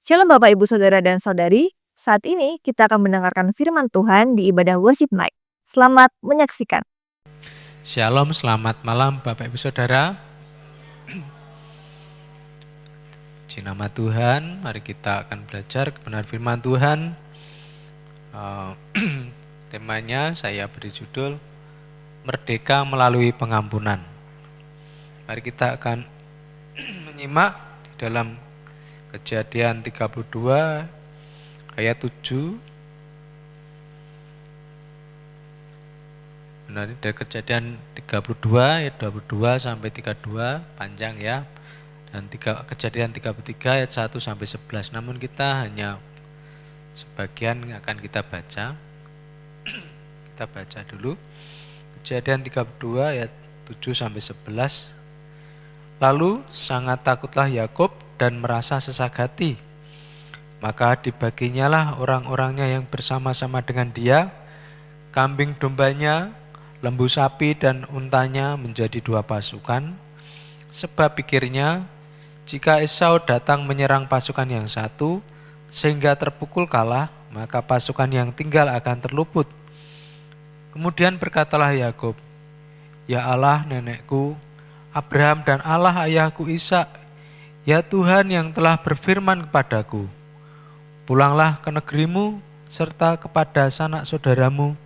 Shalom Bapak Ibu Saudara dan Saudari, saat ini kita akan mendengarkan firman Tuhan di ibadah worship night. Selamat menyaksikan. Shalom, selamat malam Bapak Ibu Saudara. Di nama Tuhan, mari kita akan belajar kebenaran firman Tuhan. Temanya saya beri judul Merdeka Melalui Pengampunan. Mari kita akan menyimak di dalam Kejadian 32 ayat 7. Benar, dari Kejadian 32 ayat 22 sampai 32, panjang ya. Dan Kejadian 33 ayat 1 sampai 11. Namun kita hanya sebagian akan kita baca. Kita baca dulu. Kejadian 32 ayat 7 sampai 11. Lalu sangat takutlah Yakub dan merasa sesak hati. Maka dibaginyalah orang-orangnya yang bersama-sama dengan dia, kambing dombanya, lembu sapi dan untanya menjadi dua pasukan. Sebab pikirnya, jika Esau datang menyerang pasukan yang satu, sehingga terpukul kalah, maka pasukan yang tinggal akan terluput. Kemudian berkatalah Yakub, "Ya Allah nenekku, Abraham dan Allah ayahku Ishak, ya Tuhan yang telah berfirman kepadaku, pulanglah ke negerimu serta kepada sanak saudaramu,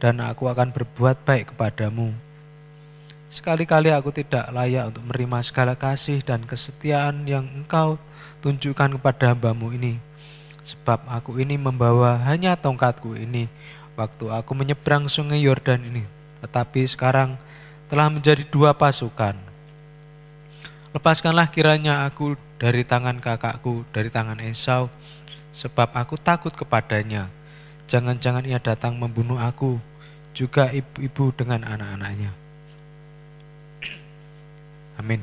dan aku akan berbuat baik kepadamu. Sekali-kali aku tidak layak untuk menerima segala kasih dan kesetiaan yang engkau tunjukkan kepada hambamu ini. Sebab aku ini membawa hanya tongkatku ini waktu aku menyeberang sungai Yordan ini. Tetapi sekarang telah menjadi dua pasukan. Lepaskanlah kiranya aku dari tangan kakakku, dari tangan Esau, sebab aku takut kepadanya. Jangan-jangan ia datang membunuh aku, juga ibu-ibu dengan anak-anaknya." Amin.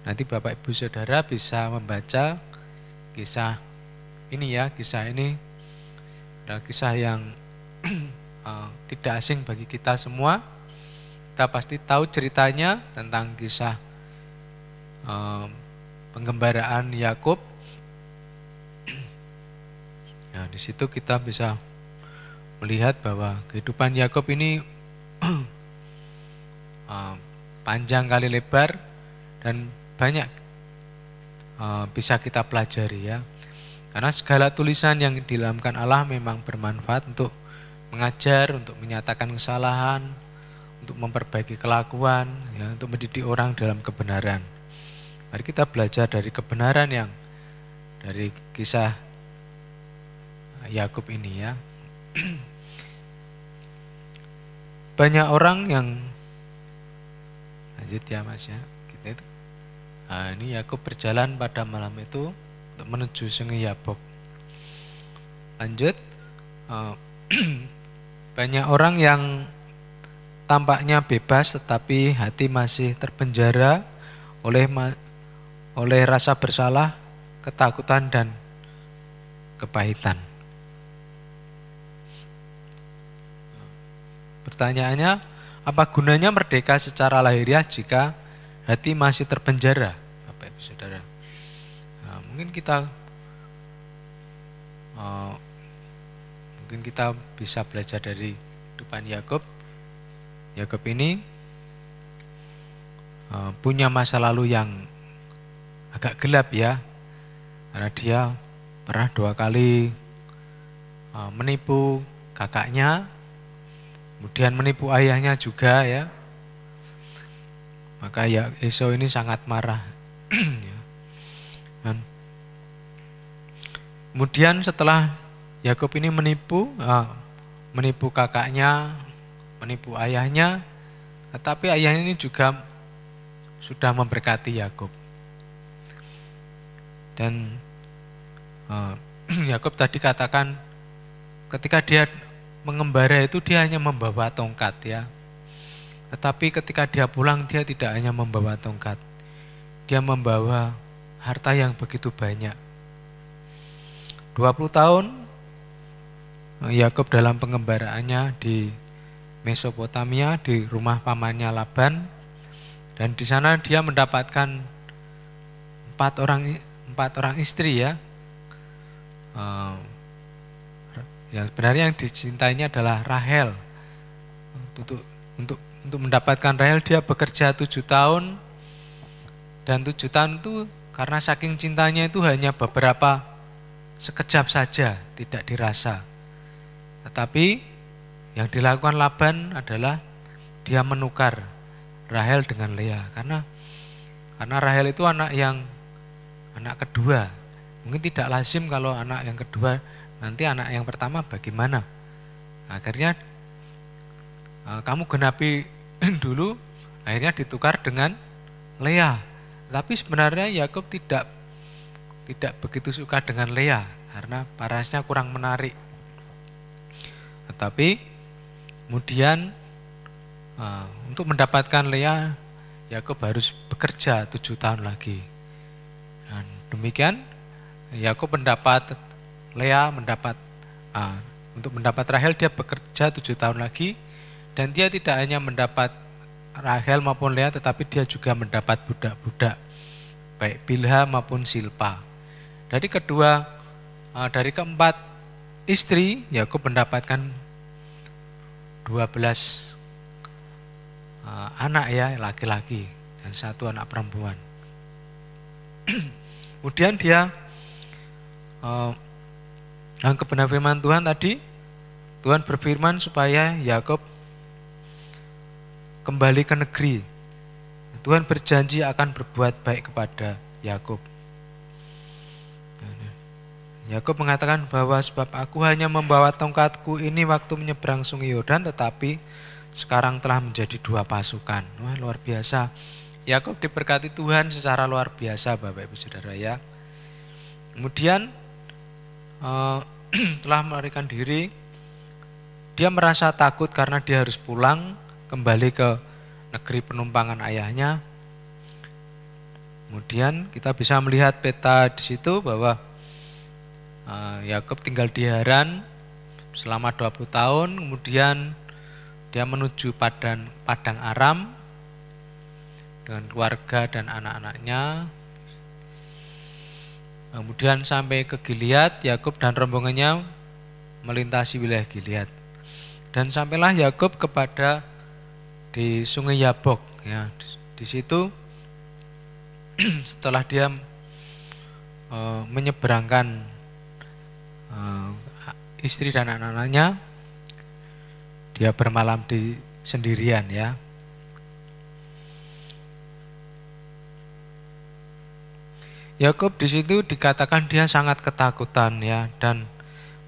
Nanti Bapak Ibu Saudara bisa membaca kisah ini ya, kisah ini adalah kisah yang tidak asing bagi kita semua. Kita pasti tahu ceritanya tentang kisah penggembaraan Yakub. Ya, di situ kita bisa melihat bahwa kehidupan Yakub ini panjang kali lebar dan banyak bisa kita pelajari ya. Karena segala tulisan yang diilhamkan Allah memang bermanfaat untuk mengajar, untuk menyatakan kesalahan, untuk memperbaiki kelakuan, ya, untuk mendidik orang dalam kebenaran. Mari kita belajar dari kebenaran yang dari kisah Yakub ini ya. Banyak orang yang lanjut ya Mas ya. Kita itu ini Yakub berjalan pada malam itu untuk menuju sungai Yabok. Lanjut, banyak orang yang tampaknya bebas tetapi hati masih terpenjara oleh rasa bersalah, ketakutan dan kepahitan. Pertanyaannya, apa gunanya merdeka secara lahiriah jika hati masih terpenjara, Bapak Ibu Saudara? Nah, mungkin kita bisa belajar dari kehidupan Yakub. Yakub ini punya masa lalu yang agak gelap ya, karena dia pernah 2 kali menipu kakaknya, kemudian menipu ayahnya juga ya. Maka ya Esau ini sangat marah. Dan kemudian setelah Yakub ini menipu kakaknya, menipu ayahnya, tetapi ayahnya ini juga sudah memberkati Yakub. Dan Yakub tadi katakan ketika dia mengembara itu dia hanya membawa tongkat ya. Tetapi ketika dia pulang dia tidak hanya membawa tongkat. Dia membawa harta yang begitu banyak. 20 tahun Yakub dalam pengembaraannya di Mesopotamia di rumah pamannya Laban, dan di sana dia mendapatkan empat orang istri ya. eh, yang sebenarnya yang dicintainya adalah Rahel. Untuk untuk mendapatkan Rahel dia bekerja 7 tahun, dan 7 tahun itu karena saking cintanya itu hanya beberapa sekejap saja, tidak dirasa. Tetapi yang dilakukan Laban adalah dia menukar Rahel dengan Lea, karena Rahel itu anak kedua. Mungkin tidak lazim kalau anak yang kedua, nanti anak yang pertama bagaimana? Akhirnya kamu genapi dulu, akhirnya ditukar dengan Lea. Tapi sebenarnya Yakub tidak begitu suka dengan Lea karena parasnya kurang menarik. Tetapi kemudian untuk mendapatkan Lea, Yakub harus bekerja 7 tahun lagi. Dan demikian Yakub mendapat Lea, untuk mendapat Rahel dia bekerja 7 tahun lagi, dan dia tidak hanya mendapat Rahel maupun Lea, tetapi dia juga mendapat budak-budak, baik Bilha maupun Silpa. Dari keempat istri, Yakub mendapatkan 12 anak ya, laki-laki, dan 1 anak perempuan. Kemudian dia kebenaran firman Tuhan tadi, Tuhan berfirman supaya Yakub kembali ke negeri. Tuhan berjanji akan berbuat baik kepada Yakub. Yakub mengatakan bahwa sebab aku hanya membawa tongkatku ini waktu menyeberang sungai Yordan, tetapi sekarang telah menjadi 2 pasukan. Wah, luar biasa. Yakub diberkati Tuhan secara luar biasa, Bapak Ibu Saudara ya. Kemudian setelah melarikan diri, dia merasa takut karena dia harus pulang kembali ke negeri penumpangan ayahnya. Kemudian kita bisa melihat peta di situ bahwa Yakub tinggal di Haran selama 20 tahun, kemudian dia menuju Padang Aram dengan keluarga dan anak-anaknya. Kemudian sampai ke Gilead, Yakub dan rombongannya melintasi wilayah Gilead. Dan sampailah Yakub kepada di Sungai Yabok ya. Di situ setelah dia menyeberangkan istri dan anak-anaknya, dia bermalam di sendirian ya. Yakub di situ dikatakan dia sangat ketakutan ya, dan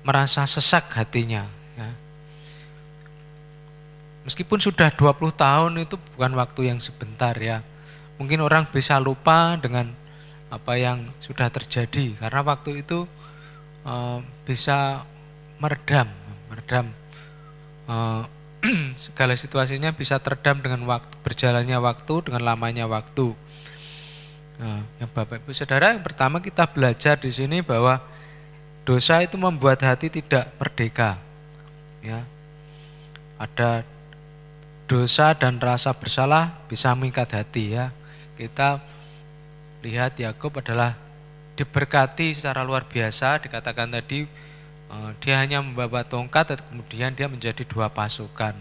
merasa sesak hatinya ya. Meskipun sudah 20 tahun itu bukan waktu yang sebentar ya. Mungkin orang bisa lupa dengan apa yang sudah terjadi, karena waktu itu bisa meredam segala situasinya, bisa teredam dengan berjalannya waktu, dengan lamanya waktu. Ya Bapak Ibu Saudara, yang pertama kita belajar di sini bahwa dosa itu membuat hati tidak merdeka. Ya, ada dosa dan rasa bersalah bisa mengikat hati ya. Kita lihat Yakub adalah diberkati secara luar biasa, dikatakan tadi dia hanya membawa tongkat, dan kemudian dia menjadi 2 pasukan,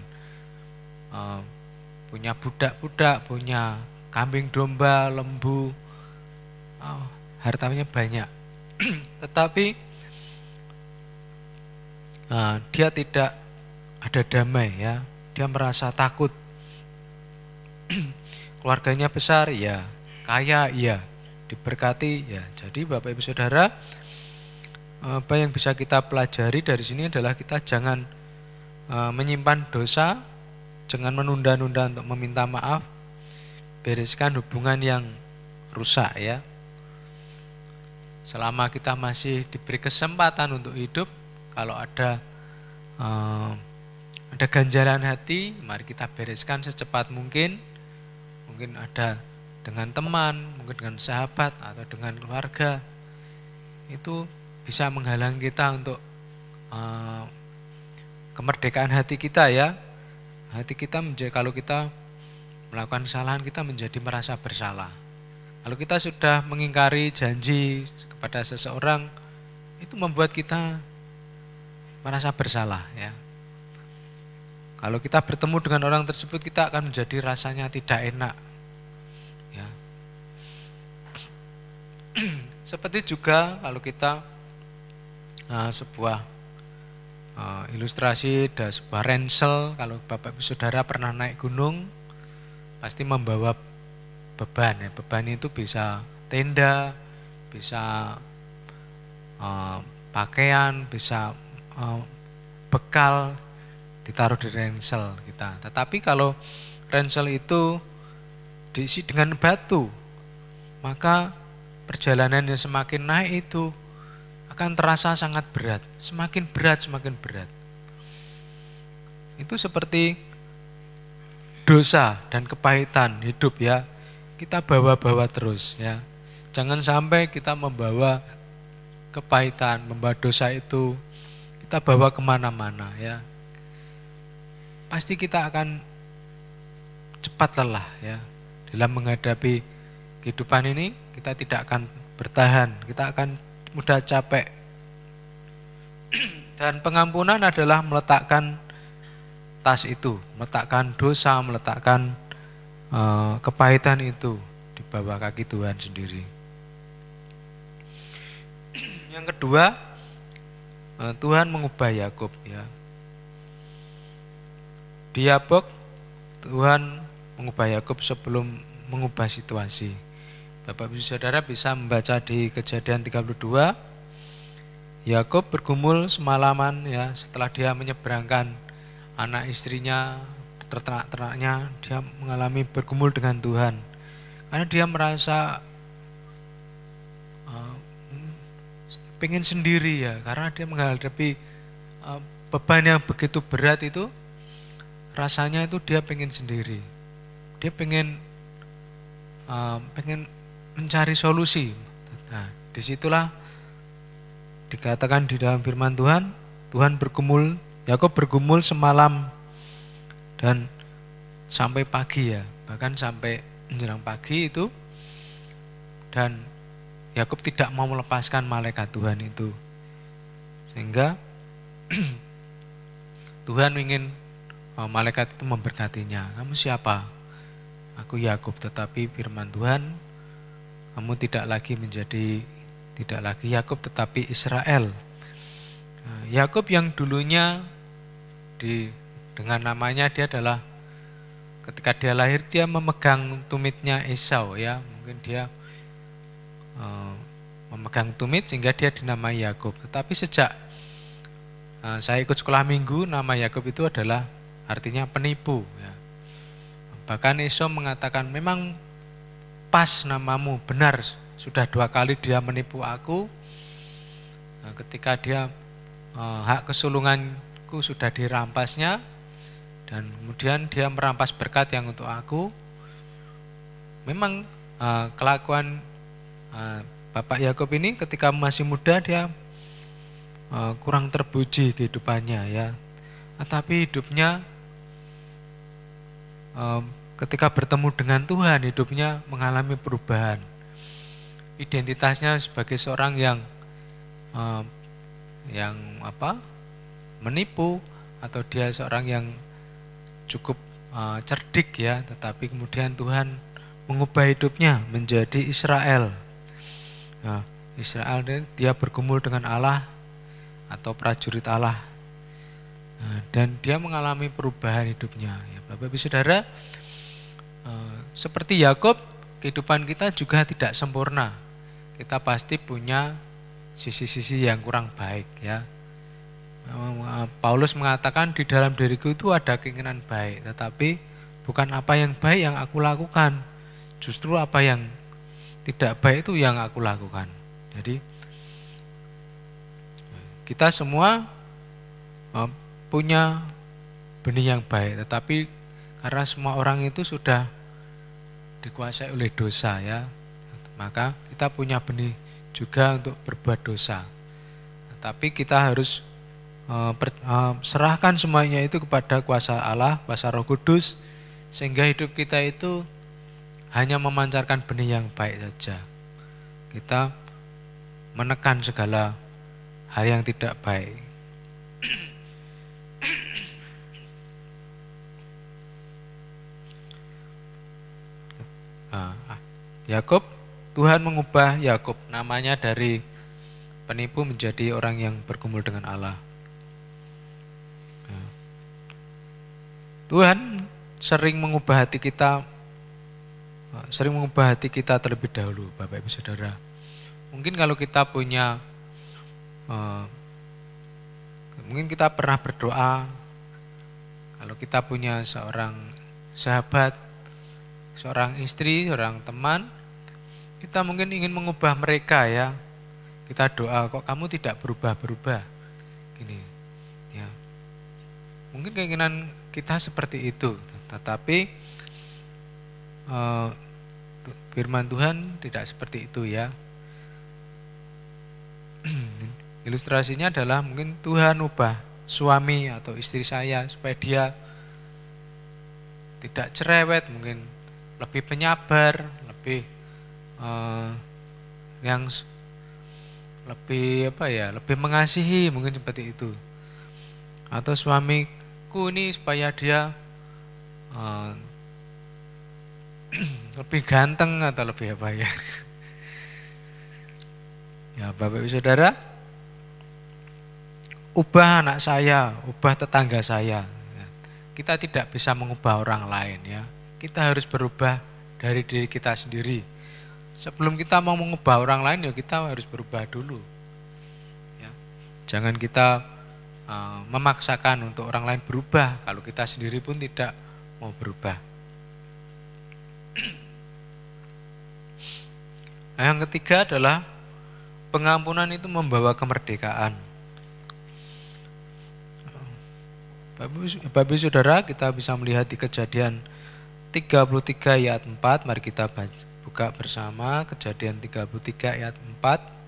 punya budak-budak, punya kambing domba, lembu, hartanya banyak. Tetapi dia tidak ada damai ya, dia merasa takut. Keluarganya besar ya, kaya ya, diberkati ya. Jadi Bapak Ibu Saudara, apa yang bisa kita pelajari dari sini adalah kita jangan menyimpan dosa, jangan menunda-nunda untuk meminta maaf, bereskan hubungan yang rusak ya. Selama kita masih diberi kesempatan untuk hidup, kalau ada ganjalan hati, mari kita bereskan secepat mungkin. Mungkin ada dengan teman, mungkin dengan sahabat atau dengan keluarga. Itu bisa menghalangi kita untuk kemerdekaan hati kita ya. Hati kita kalau kita melakukan kesalahan, kita menjadi merasa bersalah. Kalau kita sudah mengingkari janji kepada seseorang, itu membuat kita merasa bersalah ya. Kalau kita bertemu dengan orang tersebut, kita akan menjadi rasanya tidak enak ya. Seperti juga kalau kita sebuah ilustrasi ada sebuah ransel, kalau Bapak Ibu Saudara pernah naik gunung pasti membawa beban ya. Beban itu bisa tenda, bisa pakaian, bisa bekal ditaruh di ransel kita. Tetapi kalau ransel itu diisi dengan batu, maka perjalanan yang semakin naik itu akan terasa sangat berat, semakin berat, semakin berat. Itu seperti dosa dan kepahitan hidup ya, kita bawa-bawa terus ya. Jangan sampai kita membawa kepahitan, membawa dosa itu, kita bawa kemana-mana ya. Pasti kita akan cepat lelah ya. Dalam menghadapi kehidupan ini, kita tidak akan bertahan, kita akan mudah capek. Dan pengampunan adalah meletakkan tas itu, meletakkan dosa, meletakkan kepahitan itu di bawah kaki Tuhan sendiri. Yang kedua, Tuhan mengubah Yakub ya. Di Yabok, Tuhan mengubah Yakub sebelum mengubah situasi. Bapak Ibu Saudara bisa membaca di Kejadian 32, Yakub bergumul semalaman ya, setelah dia menyeberangkan anak istrinya, ternak-ternaknya, dia mengalami bergumul dengan Tuhan. Karena dia merasa pengen sendiri ya, karena dia menghadapi beban yang begitu berat itu, rasanya itu dia pengen sendiri. Dia pengen mencari solusi. Nah, disitulah dikatakan di dalam firman Tuhan, Yakub bergumul semalam dan sampai pagi ya, bahkan sampai menjelang pagi itu, dan Yakub tidak mau melepaskan malaikat Tuhan itu, sehingga Tuhan ingin malaikat itu memberkatinya. Kamu siapa? Aku Yakub, tetapi firman Tuhan, kamu tidak lagi Yakub tetapi Israel. Yakub yang dulunya dengan namanya dia adalah, ketika dia lahir dia memegang tumitnya Esau ya, mungkin dia memegang tumit sehingga dia dinamai Yakub. Tetapi sejak saya ikut sekolah minggu, nama Yakub itu adalah artinya penipu ya. Bahkan Esau mengatakan, memang pas namamu, benar, sudah 2 kali dia menipu aku. Ketika dia hak kesulunganku sudah dirampasnya, dan kemudian dia merampas berkat yang untuk aku. Memang kelakuan Bapak Yakub ini ketika masih muda dia kurang terpuji kehidupannya ya. Tetapi hidupnya ketika bertemu dengan Tuhan, hidupnya mengalami perubahan. Identitasnya sebagai seorang yang menipu, atau dia seorang yang cukup cerdik ya, tetapi kemudian Tuhan mengubah hidupnya menjadi Israel. Nah, Israel dia bergumul dengan Allah atau prajurit Allah. Nah, dan dia mengalami perubahan hidupnya ya. Bapak Ibu Saudara, seperti Yakub, kehidupan kita juga tidak sempurna. Kita pasti punya sisi-sisi yang kurang baik ya. Paulus mengatakan, di dalam diriku itu ada keinginan baik, tetapi bukan apa yang baik yang aku lakukan, justru apa yang tidak baik itu yang aku lakukan. Jadi kita semua punya benih yang baik, tetapi karena semua orang itu sudah dikuasai oleh dosa ya, maka kita punya benih juga untuk berbuat dosa. Tapi kita harus serahkan semuanya itu kepada kuasa Allah, kuasa Roh Kudus, sehingga hidup kita itu hanya memancarkan benih yang baik saja. Kita menekan segala hal yang tidak baik. Nah, Yakub, Tuhan mengubah Yakub namanya dari penipu menjadi orang yang bergumul dengan Allah. Nah, Tuhan sering mengubah hati kita terlebih dahulu, Bapak Ibu Saudara. Mungkin kalau kita punya mungkin kita pernah berdoa, kalau kita punya seorang sahabat, seorang istri, seorang teman, kita mungkin ingin mengubah mereka ya. Kita doa, kok kamu tidak berubah-berubah. Gini. Ya. Mungkin keinginan kita seperti itu, tetapi firman Tuhan tidak seperti itu ya. Ilustrasinya adalah mungkin Tuhan ubah suami atau istri saya supaya dia tidak cerewet, mungkin lebih penyabar, lebih yang lebih lebih mengasihi, mungkin seperti itu. Atau suamiku ini supaya dia lebih ganteng atau lebih ya Bapak Ibu Saudara, ubah anak saya, ubah tetangga saya. Kita tidak bisa mengubah orang lain ya. Kita harus berubah dari diri kita sendiri. Sebelum kita mau mengubah orang lain ya kita harus berubah dulu. Ya. Jangan kita memaksakan untuk orang lain berubah kalau kita sendiri pun tidak mau berubah. Nah, yang ketiga adalah pengampunan itu membawa kemerdekaan. Bapak Ibu Saudara, kita bisa melihat di Kejadian 33 ayat 4. Mari kita buka bersama Kejadian 33 ayat 4.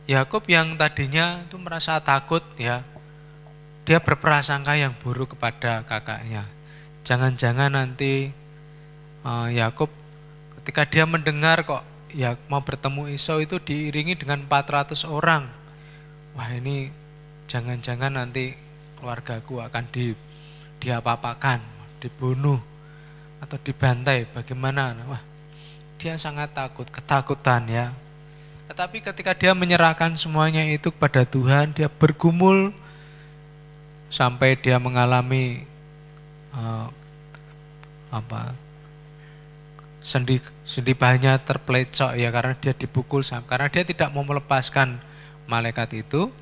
Yakub yang tadinya itu merasa takut ya, dia berprasangka yang buruk kepada kakaknya. Jangan-jangan nanti Yakub ketika dia mendengar kok ya mau bertemu Esau itu diiringi dengan 400 orang. Wah, ini jangan-jangan nanti keluargaku akan diapa-apakan, dibunuh atau dibantai. Bagaimana? Wah, dia sangat takut, ketakutan ya. Tetapi ketika dia menyerahkan semuanya itu kepada Tuhan, dia bergumul sampai dia mengalami sendi pahanya terpelecok ya, karena dia dipukul, karena dia tidak mau melepaskan malaikat itu.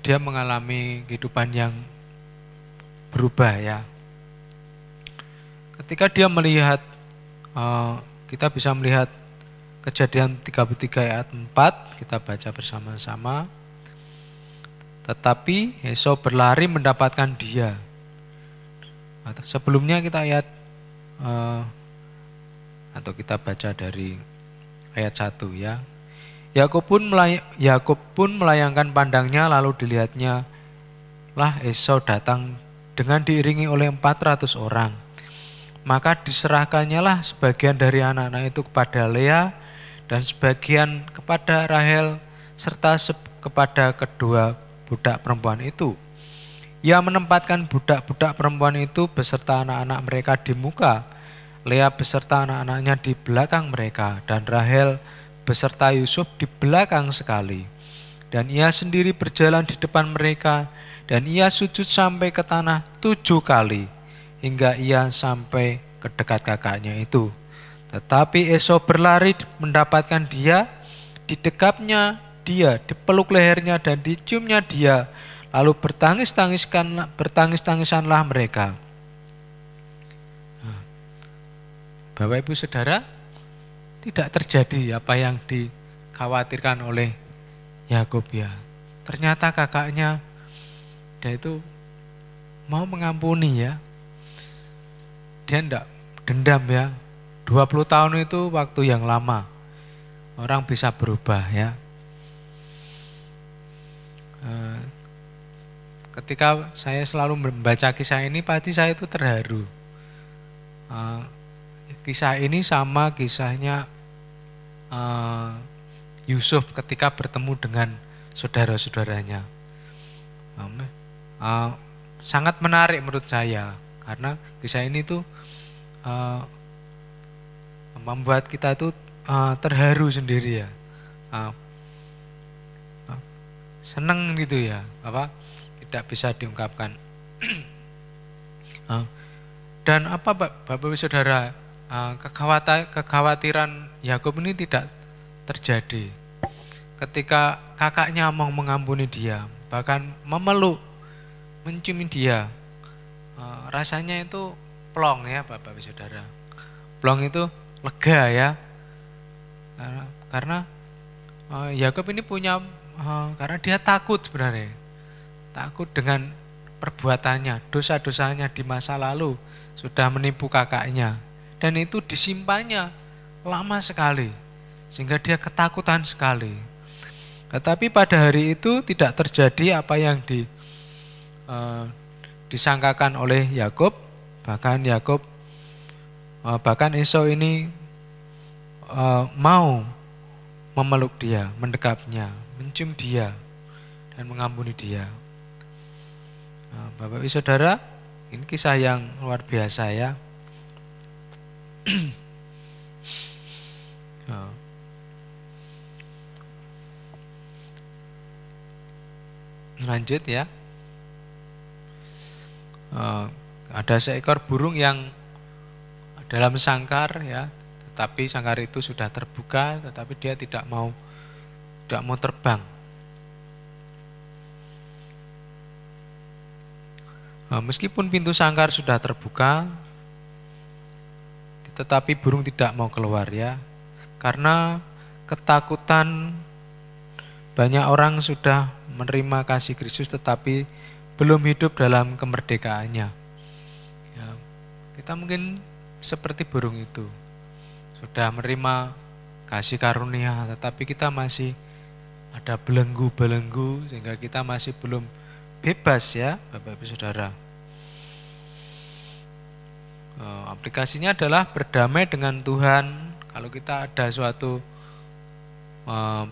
Dia mengalami kehidupan yang berubah ya. Ketika dia melihat, kita bisa melihat Kejadian 33 ayat 4, kita baca bersama-sama. Tetapi Esau berlari mendapatkan dia. Sebelumnya kita atau kita baca dari ayat 1 ya. Yakub pun melayangkan pandangnya, lalu dilihatnya lah Esau datang dengan diiringi oleh 400 orang. Maka diserahkannya lah sebagian dari anak-anak itu kepada Lea dan sebagian kepada Rahel serta kepada kedua budak perempuan itu. Ia menempatkan budak-budak perempuan itu beserta anak-anak mereka di muka, Lea beserta anak-anaknya di belakang mereka, dan Rahel beserta Yusuf di belakang sekali. Dan ia sendiri berjalan di depan mereka, dan ia sujud sampai ke tanah 7 kali, hingga ia sampai ke dekat kakaknya itu. Tetapi Esau berlari mendapatkan dia, didekapnya dia, dipeluk lehernya dan diciumnya dia, lalu bertangis-tangisanlah mereka. Bapak Ibu Saudara, tidak terjadi apa yang dikhawatirkan oleh Yakub ya. Ternyata kakaknya dia itu mau mengampuni ya. Dia tidak dendam ya. 20 tahun itu waktu yang lama. Orang bisa berubah ya. Ketika saya selalu membaca kisah ini, pasti saya itu terharu. Kisah ini sama kisahnya eh, Yusuf ketika bertemu dengan saudara-saudaranya. Eh, Sangat menarik menurut saya karena kisah ini tuh eh, membuat kita tuh terharu sendiri ya. Eh, Seneng gitu ya, tidak bisa diungkapkan. Eh, Dan Bapak Ibu Saudara, kekhawatiran Yakub ini tidak terjadi ketika kakaknya mau mengampuni dia, bahkan memeluk, mencium dia. Rasanya itu plong ya Bapak Ibu Saudara. Plong itu lega ya, karena Yakub ini punya, karena dia takut sebenarnya, takut dengan perbuatannya, dosa-dosanya di masa lalu sudah menipu kakaknya, dan itu disimpannya lama sekali sehingga dia ketakutan sekali. Tetapi pada hari itu tidak terjadi apa yang disangkakan oleh Yakub. Bahkan Esau ini mau memeluk dia, mendekapnya, mencium dia, dan mengampuni dia. Bapak Ibu Saudara, ini kisah yang luar biasa ya. Lanjut ya. Ada seekor burung yang dalam sangkar ya, tetapi sangkar itu sudah terbuka, tetapi dia tidak mau terbang. Meskipun pintu sangkar sudah terbuka, tetapi burung tidak mau keluar ya, karena ketakutan. Banyak orang sudah menerima kasih Kristus tetapi belum hidup dalam kemerdekaannya. Ya, kita mungkin seperti burung itu, sudah menerima kasih karunia, tetapi kita masih ada belenggu-belenggu sehingga kita masih belum bebas ya Bapak Ibu Saudara. Aplikasinya adalah berdamai dengan Tuhan. Kalau kita ada suatu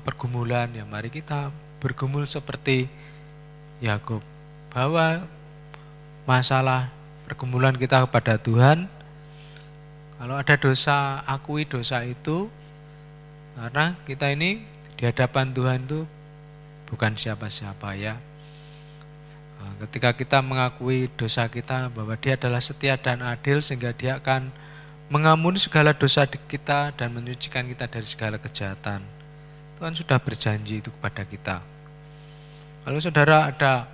pergumulan ya, mari kita bergumul seperti Yakub, bawa masalah pergumulan kita kepada Tuhan. Kalau ada dosa, akui dosa itu, karena kita ini di hadapan Tuhan itu bukan siapa-siapa ya. Ketika kita mengakui dosa kita bahwa Dia adalah setia dan adil, sehingga Dia akan mengampuni segala dosa kita dan menyucikan kita dari segala kejahatan. Tuhan sudah berjanji itu kepada kita. Kalau saudara ada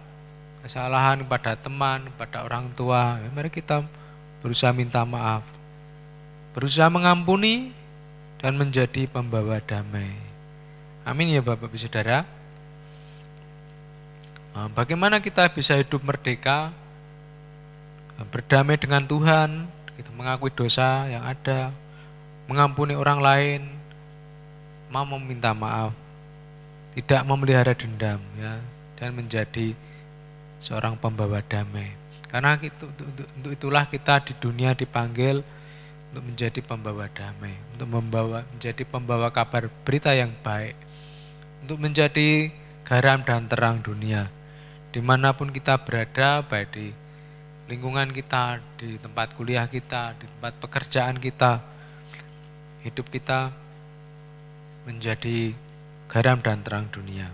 kesalahan kepada teman, kepada orang tua, ya mari kita berusaha minta maaf, berusaha mengampuni dan menjadi pembawa damai. Amin ya Bapak Ibu Saudara. Bagaimana kita bisa hidup merdeka, berdamai dengan Tuhan, kita mengakui dosa yang ada, mengampuni orang lain, mau meminta maaf, tidak memelihara dendam ya, dan menjadi seorang pembawa damai. Karena untuk itulah kita di dunia dipanggil untuk menjadi pembawa damai, untuk menjadi pembawa kabar berita yang baik, untuk menjadi garam dan terang dunia. Dimanapun kita berada, baik di lingkungan kita, di tempat kuliah kita, di tempat pekerjaan kita, hidup kita menjadi garam dan terang dunia.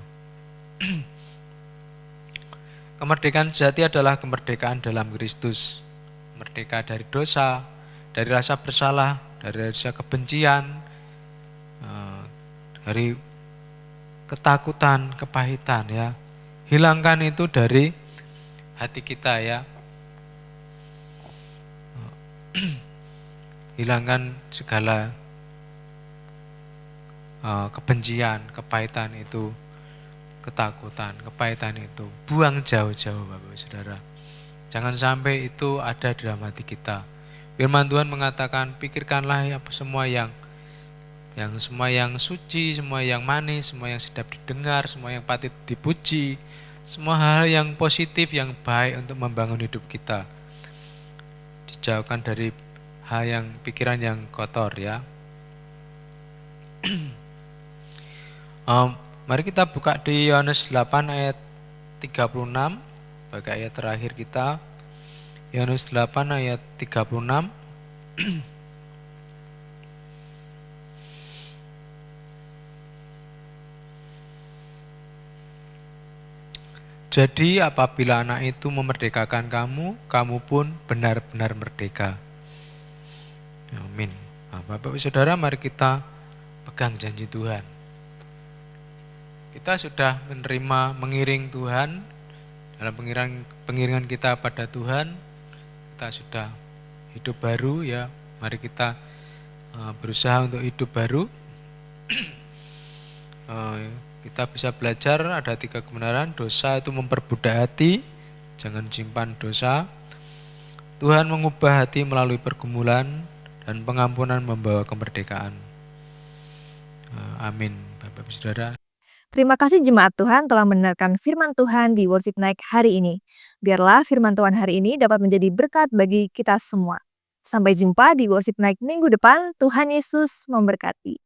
Kemerdekaan sejati adalah kemerdekaan dalam Kristus. Merdeka dari dosa, dari rasa bersalah, dari rasa kebencian, dari ketakutan, kepahitan ya. Hilangkan itu dari hati kita ya. Hilangkan segala kebencian, kepahitan itu, ketakutan, kepahitan itu. Buang jauh-jauh Bapak Saudara. Jangan sampai itu ada di dalam hati kita. Firman Tuhan mengatakan, pikirkanlah semua yang suci, semua yang manis, semua yang sedap didengar, semua yang patut dipuji, semua hal yang positif, yang baik untuk membangun hidup kita. Dijauhkan dari hal yang pikiran yang kotor ya. Em, Mari kita buka di Yohanes 8 ayat 36 sebagai ayat terakhir kita. Yohanes 8 ayat 36. Jadi apabila anak itu memerdekakan kamu, kamu pun benar-benar merdeka. Amin. Nah, Bapak Ibu Saudara, mari kita pegang janji Tuhan. Kita sudah menerima mengiring Tuhan, dalam pengiringan kita pada Tuhan, kita sudah hidup baru ya. Mari kita berusaha untuk hidup baru. Kita bisa belajar ada 3 kebenaran. Dosa itu memperbudak hati, jangan simpan dosa. Tuhan mengubah hati melalui pergumulan, dan pengampunan membawa kemerdekaan. Amin, Bapak Ibu Saudara. Terima kasih jemaat Tuhan telah mendengarkan firman Tuhan di Worship Night hari ini. Biarlah firman Tuhan hari ini dapat menjadi berkat bagi kita semua. Sampai jumpa di Worship Night minggu depan. Tuhan Yesus memberkati.